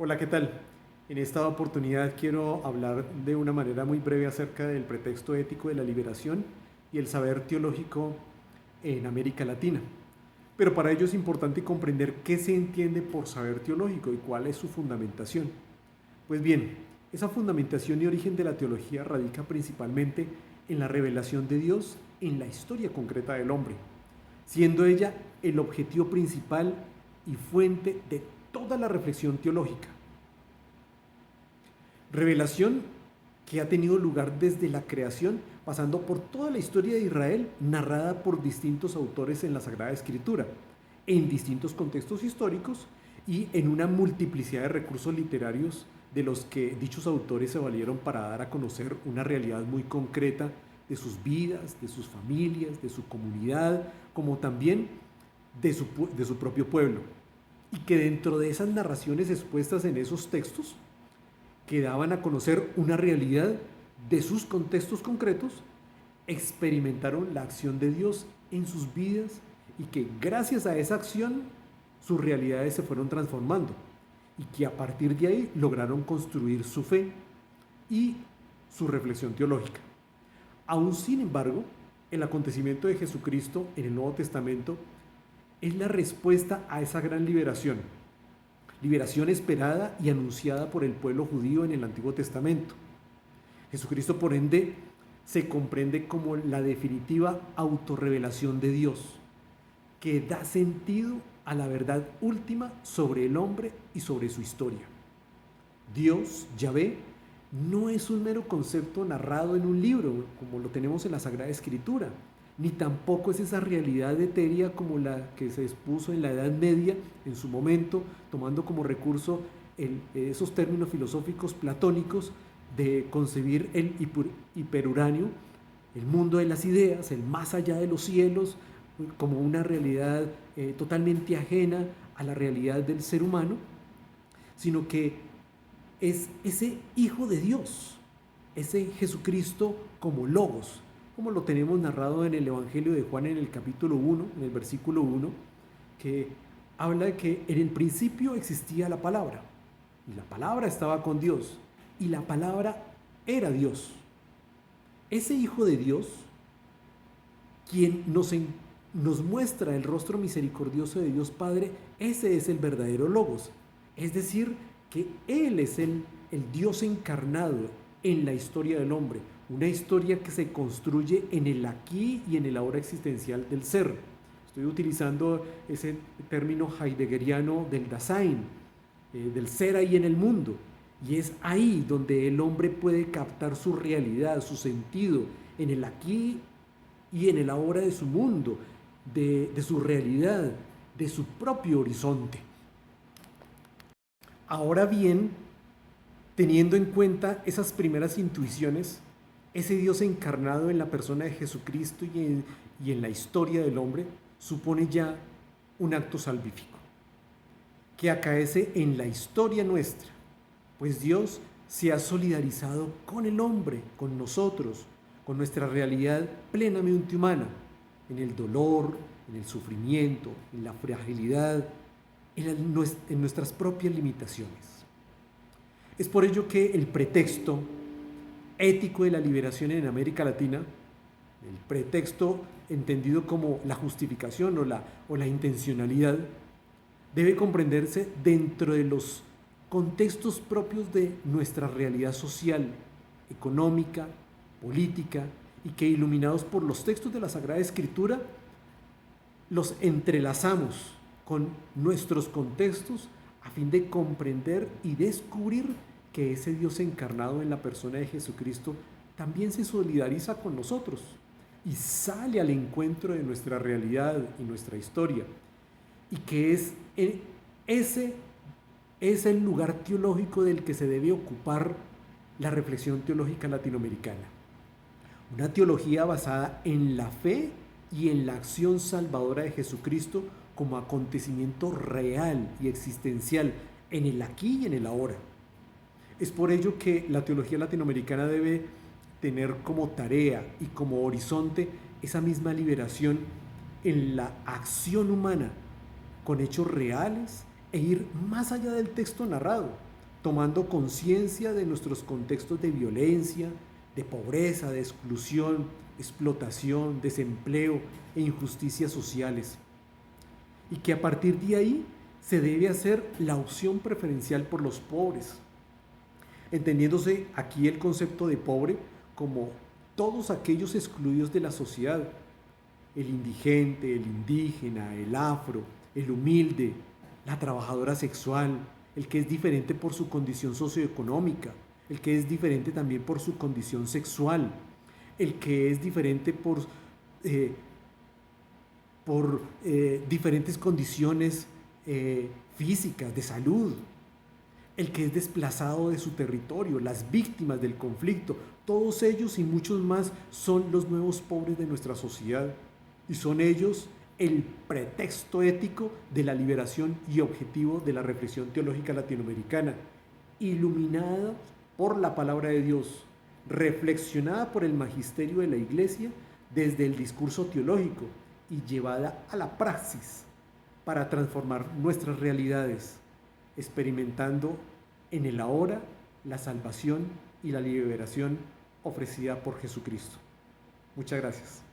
Hola, ¿qué tal? En esta oportunidad quiero hablar de una manera muy breve acerca del pretexto ético de la liberación y el saber teológico en América Latina. Pero para ello es importante comprender qué se entiende por saber teológico y cuál es su fundamentación. Pues bien, esa fundamentación y origen de la teología radica principalmente en la revelación de Dios en la historia concreta del hombre, siendo ella el objetivo principal y fuente de toda la reflexión teológica. Revelación que ha tenido lugar desde la creación, pasando por toda la historia de Israel, narrada por distintos autores en la Sagrada Escritura, en distintos contextos históricos y en una multiplicidad de recursos literarios de los que dichos autores se valieron para dar a conocer una realidad muy concreta de sus vidas, de sus familias, de su comunidad, como también de su propio pueblo. Y que dentro de esas narraciones expuestas en esos textos, que daban a conocer una realidad de sus contextos concretos, experimentaron la acción de Dios en sus vidas y que gracias a esa acción sus realidades se fueron transformando y que a partir de ahí lograron construir su fe y su reflexión teológica. Aún sin embargo, el acontecimiento de Jesucristo en el Nuevo Testamento es la respuesta a esa gran liberación esperada y anunciada por el pueblo judío en el Antiguo Testamento. Jesucristo, por ende, se comprende como la definitiva autorrevelación de Dios, que da sentido a la verdad última sobre el hombre y sobre su historia. Dios, Yahvé, no es un mero concepto narrado en un libro, como lo tenemos en la Sagrada Escritura, ni tampoco es esa realidad etérea como la que se expuso en la Edad Media en su momento, tomando como recurso esos términos filosóficos platónicos de concebir el hiperuráneo, el mundo de las ideas, el más allá de los cielos, como una realidad totalmente ajena a la realidad del ser humano, sino que es ese Hijo de Dios, ese Jesucristo como Logos, como lo tenemos narrado en el Evangelio de Juan en el capítulo 1, en el versículo 1, que habla de que en el principio existía la palabra, y la palabra estaba con Dios, y la palabra era Dios. Ese Hijo de Dios, quien nos muestra el rostro misericordioso de Dios Padre, ese es el verdadero Logos. Es decir, que Él es el Dios encarnado en la historia del hombre, una historia que se construye en el aquí y en el ahora existencial del ser. Estoy utilizando ese término heideggeriano del Dasein, del ser ahí en el mundo. Y es ahí donde el hombre puede captar su realidad, su sentido, en el aquí y en el ahora de su mundo, de su realidad, de su propio horizonte. Ahora bien, teniendo en cuenta esas primeras intuiciones, ese Dios encarnado en la persona de Jesucristo y en la historia del hombre, supone ya un acto salvífico, que acaece en la historia nuestra, pues Dios se ha solidarizado con el hombre, con nosotros, con nuestra realidad plenamente humana, en el dolor, en el sufrimiento, en la fragilidad, en nuestras propias limitaciones. Es por ello que el pretexto ético de la liberación en América Latina, el pretexto entendido como la justificación o la intencionalidad, debe comprenderse dentro de los contextos propios de nuestra realidad social, económica, política, y que iluminados por los textos de la Sagrada Escritura, los entrelazamos con nuestros contextos a fin de comprender y descubrir que ese Dios encarnado en la persona de Jesucristo también se solidariza con nosotros y sale al encuentro de nuestra realidad y nuestra historia, y que ese es el lugar teológico del que se debe ocupar la reflexión teológica latinoamericana. Una teología basada en la fe y en la acción salvadora de Jesucristo como acontecimiento real y existencial en el aquí y en el ahora. Es por ello que la teología latinoamericana debe tener como tarea y como horizonte esa misma liberación en la acción humana, con hechos reales, e ir más allá del texto narrado, tomando conciencia de nuestros contextos de violencia, de pobreza, de exclusión, explotación, desempleo e injusticias sociales. Y que a partir de ahí se debe hacer la opción preferencial por los pobres, entendiéndose aquí el concepto de pobre como todos aquellos excluidos de la sociedad: el indigente, el indígena, el afro, el humilde, la trabajadora sexual, el que es diferente por su condición socioeconómica, el que es diferente también por su condición sexual, el que es diferente por diferentes condiciones físicas, de salud, el que es desplazado de su territorio, las víctimas del conflicto. Todos ellos y muchos más son los nuevos pobres de nuestra sociedad, y son ellos el pretexto ético de la liberación y objetivo de la reflexión teológica latinoamericana, iluminada por la palabra de Dios, reflexionada por el magisterio de la Iglesia desde el discurso teológico y llevada a la praxis para transformar nuestras realidades, experimentando en el ahora la salvación y la liberación ofrecida por Jesucristo. Muchas gracias.